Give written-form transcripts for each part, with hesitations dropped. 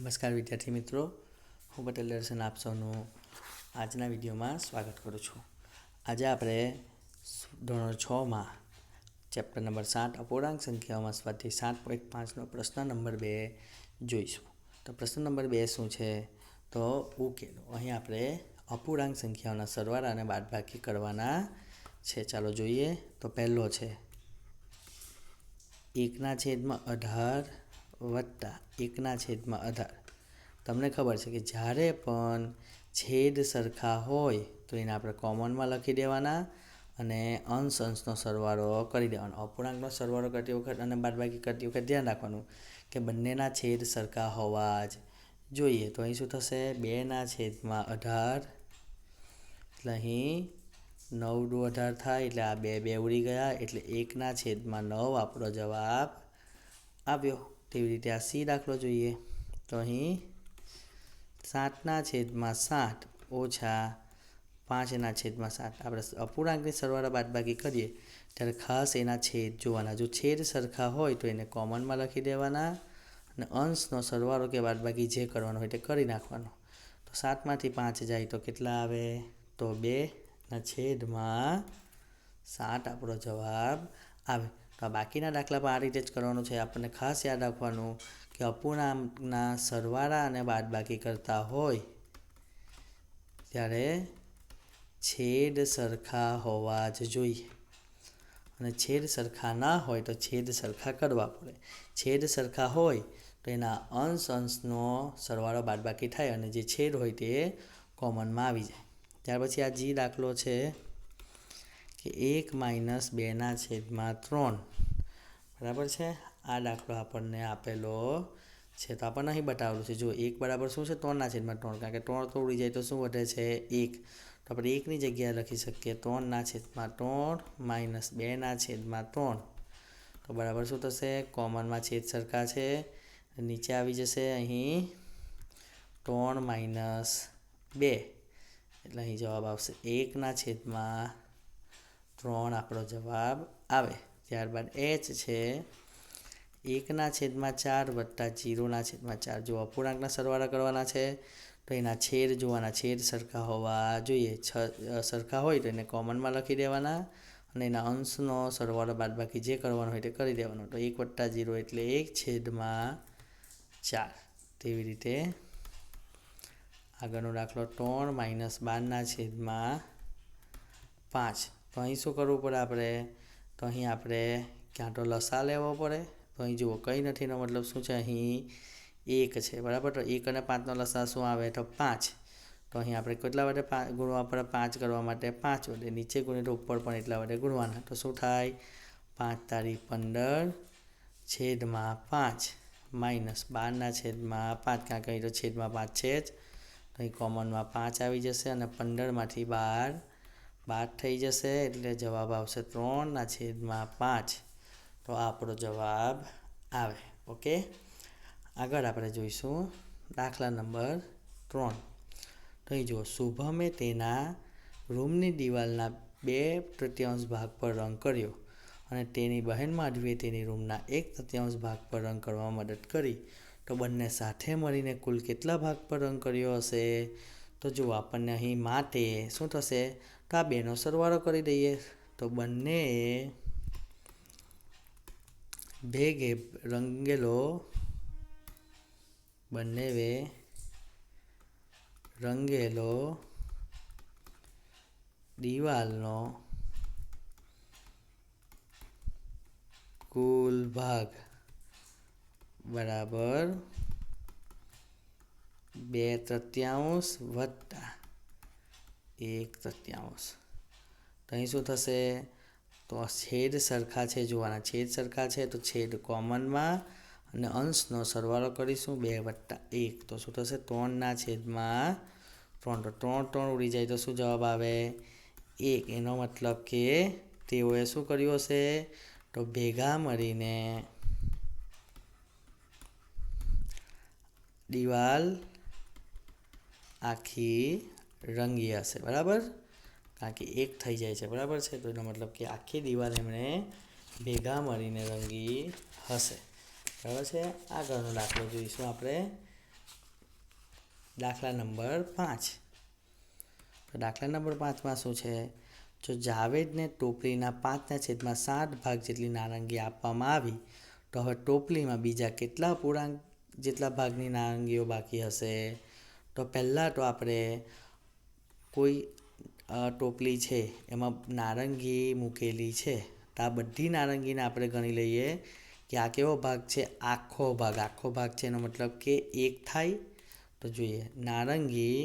નમસ્કાર વિદ્યાર્થી મિત્રો, હું પટેલ દર્શન આપ સૌનું આજના વિડીયોમાં સ્વાગત કરું છું. આજે આપણે ધોરણ 6માં ચેપ્ટર નંબર 7 અપૂર્ણાંક સંખ્યાઓમાં સ્વાધ્યાય 7.5નો પ્રશ્ન નંબર 2 જોઈશું. તો પ્રશ્ન નંબર 2 શું છે? તો ઉકેલો. અહીં આપણે અપૂર્ણાંક સંખ્યાઓના સરવાળા અને બાદબાકી કરવાના છે. ચાલો જોઈએ. તો પહેલો છે 1/18 વત્તા 1/18. તમને ખબર છે કે જ્યારે પણ છેદ સરખા હોય તો એને આપણે કોમનમાં લખી દેવાના અને અંશનો સરવાળો કરી દેવાનો. અપૂર્ણાંકનો સરવાળો કરતી વખત અને બાદબાકી કરતી વખત ધ્યાન રાખવાનું કે બંનેના છેદ સરખા હોવા જ જોઈએ. તો અહીં શું થશે? 2/18 એટલે અહીં 9 દુ 18 થાય એટલે આ 2 ઉડી ગયા એટલે 1/9 આપણો જવાબ આવ્યો. તેવી રીતે આ સી દાખલો જોઈએ. તો અહીં 7/7 ઓછા 5/7. આપણે અપૂર્ણાંકની સરવાળા બાદબાકી કરીએ ત્યારે ખાસ એના છેદ જોવાના. જો છેદ સરખા હોય તો એને કોમનમાં લખી દેવાના અને અંશનો સરવાળો કે બાદબાકી જે કરવાનો હોય તે કરી નાખવાનો. તો 7માંથી 5 જાય તો કેટલા આવે? તો 2/7 આપણો જવાબ આવે. તો આ બાકીના દાખલા પણ આ રીતે જ કરવાનું છે. આપણને ખાસ યાદ રાખવાનું કે અપૂર્ણાંકના સરવાળા અને બાદબાકી કરતા હોય ત્યારે છેદ સરખા હોવા જ જોઈએ અને છેદ સરખા ના હોય તો છેદ સરખા કરવા પડે. છેદ સરખા હોય તો એના અંશનો સરવાળો બાદબાકી થાય અને જે છેદ હોય તે કોમનમાં આવી જાય. ત્યાર પછી આ જી દાખલો છે કે 1 - 2/3. બરાબર છે. આ દાખલો આપણને આપેલો છે તો આપણને અહીં બતાવેલું છે. જો 1 બરાબર શું છે? 3/3. કારણ કે 3 તો ઉડી જાય તો શું વધે છે? 1. તો આપણે 1ની જગ્યાએ લખી શકીએ 3/3 - 2/3. તો બરાબર શું થશે? કોમનમાં છેદ સરખા છે, નીચે આવી જશે અહીં 3 - 2 એટલે અહીં જવાબ આવશે 1/3 આપણો જવાબ આવે. ત્યારબાદ એચ છે 1/4 વત્તા 0/4. જો અપૂર્ણાંકના સરવાળા કરવાના છે તો એના છેદ જોવાના. છેદ સરખા હોવા જોઈએ. સરખા હોય તો એને કોમનમાં લખી દેવાના અને એના અંશનો સરવાળો બાદબાકી જે કરવાનો હોય તે કરી દેવાનો. તો 1 + 0 એટલે 1/4. તેવી રીતે આગળનો દાખલો 3 - 12/5. તો અહીં શું કરવું પડે આપણે? તો અહીં આપણે ક્યાં તો લસા લેવો પડે. તો અહીં જુઓ કંઈ નથી, એનો મતલબ શું છે? અહીં 1 છે. બરાબર. તો 1 અને 5નો લસા શું આવે? તો 5. તો અહીં આપણે કેટલા વડે ગુણવા પડે? 5 કરવા માટે 5 વડે. નીચે ગુણીએ તો ઉપર પણ એટલા વડે ગુણવાના. તો શું થાય? 5 × 15 -12/5. કારણ કે અહીં તો છેદમાં 5 છે જ. તો અહીં કોમનમાં 5 આવી જશે અને 15માંથી 12 બાદ થઈ જશે એટલે જવાબ આવશે 3/5. તો આ આપણો જવાબ આવે. ઓકે. આગળ આપણે જોઈશું દાખલા નંબર 3. તો અહીં જુઓ, શુભમે તેના રૂમની દિવાલના 2/3 ભાગ પર રંગ કર્યો અને તેની બહેન માધવીએ તેની રૂમના 1/3 ભાગ પર રંગ કરવામાં મદદ કરી. તો બંને સાથે મળીને કુલ કેટલા ભાગ પર રંગ કર્યો હશે? તો જુઓ, આપણને અહીં માટે શું થશે? તો આ બેનો સરવાળો કરી દઈએ. તો બંને રંગેલો દિવાલનો કુલ ભાગ બરાબર 2/3 વત્તા 1/3. તો અહીં શું થશે? તો છેદ સરખા છે જોવાના. છેદ સરખા છે તો છેદ કોમનમાં અને અંશનો સરવાળો કરીશું 2 + 1. તો શું થશે? 3/3. તો 3 ઉડી જાય તો શું જવાબ આવે? 1. એનો મતલબ કે તેઓએ શું કર્યું હશે? તો ભેગા મળીને દિવાલ આખી રંગી હશે. બરાબર. કારણ કે 1 થઈ જાય છે. બરાબર છે. તો એનો મતલબ કે આખી દિવાલ એમણે ભેગા મળીને રંગી હશે. બરાબર છે. આગળનો દાખલો જોઈશું આપણે દાખલા નંબર 5. તો દાખલા નંબર 5માં શું છે? જો જાવેદને ટોપલીના 5/7 ભાગ જેટલી નારંગી આપવામાં આવી, તો હવે ટોપલીમાં બીજા કેટલા પૂર્ણાંક જેટલા ભાગની નારંગીઓ બાકી હશે? તો પહેલાં તો આપણે કોઈ ટોપલી છે એમાં નારંગી મૂકેલી છે, તો આ બધી નારંગીને આપણે ગણી લઈએ કે આ કેવો ભાગ છે? આખો ભાગ. આખો ભાગ છે એનો મતલબ કે 1 થાય. તો જોઈએ, નારંગી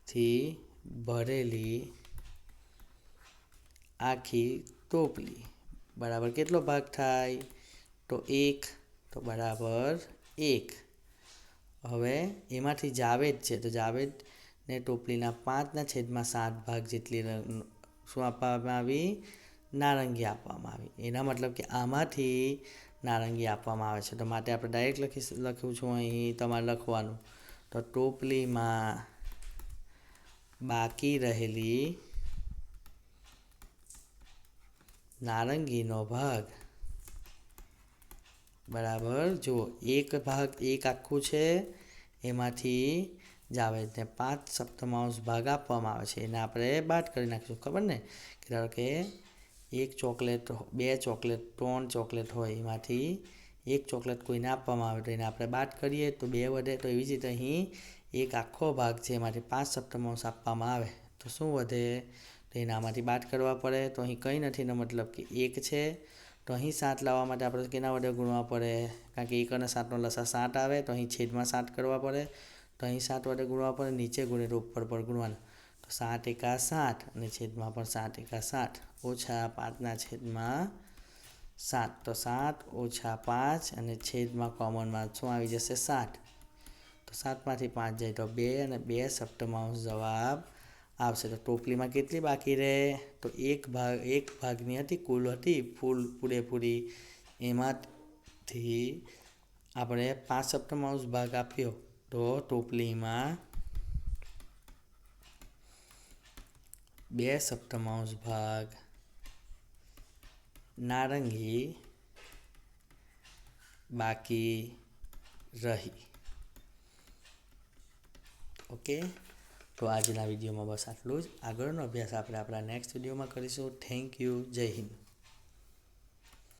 થી ભરેલી આખી ટોપલી બરાબર કેટલો ભાગ થાય? તો 1. તો બરાબર 1. હવે એમાંથી જાવેદ છે, તો જાવેદને ટોપલીના 5/7 ભાગ જેટલી શું આપવામાં આવી? નારંગી આપવામાં આવી. એના મતલબ કે આમાંથી નારંગી આપવામાં આવે છે. તો માટે આપણે ડાયરેક્ટ લખ્યું છું અહીં તમારે લખવાનું. તો ટોપલીમાં બાકી રહેલી નારંગીનો ભાગ બરાબર જુઓ, એક ભાગ 1 આખું છે, એમાંથી જાવેદને 5/7 ભાગ આપવામાં આવે છે, એને આપણે બાદ કરી નાખીશું. ખબર ને કે ધારો કે 1 ચોકલેટ, 2 ચોકલેટ, 3 ચોકલેટ હોય, એમાંથી 1 ચોકલેટ કોઈને આપવામાં આવે તો એને આપણે બાદ કરીએ તો 2 વધે. તો એવી જ રીતે અહીં 1 આખો ભાગ છે, એમાંથી 5/7 આપવામાં આવે તો શું વધે? તો એનામાંથી બાદ કરવા પડે. તો અહીં કંઈ નથી, એનો મતલબ કે 1 છે. તો અહીં 7 લાવવા માટે આપણે કેના વડે ગુણવા પડે? કારણ કે 1 અને 7નો લસા 7 આવે, તો અહીં છેદમાં 7 કરવા પડે. તો અહીં 7 વડે ગુણવા પડે, નીચે ગુણે તો ઉપર પર ગુણવાનું. તો 7 એકા 7 અને છેદમાં પણ 7 એકા 7 ઓછા 5/7. તો 7 ઓછા 5 અને છેદમાં કોમનમાં શું આવી જશે? 7. તો 7માંથી 5 જાય તો 2 અને 2/7 જવાબ આવશે. તો ટોપલીમાં કેટલી બાકી રહે? તો એક ભાગની હતી, કુલ હતી ફૂલ પૂરેપૂરી, એમાંથી આપણે 5/7 ભાગ આપ્યો તો ટોપલીમાં 2/7 ભાગ નારંગી બાકી રહી. ઓકે, તો આજના વિડીયોમાં બસ આટલું જ. આગળનો અભ્યાસ આપણે આપણા નેક્સ્ટ વિડીયોમાં કરીશું. Thank you. જય હિન્દ.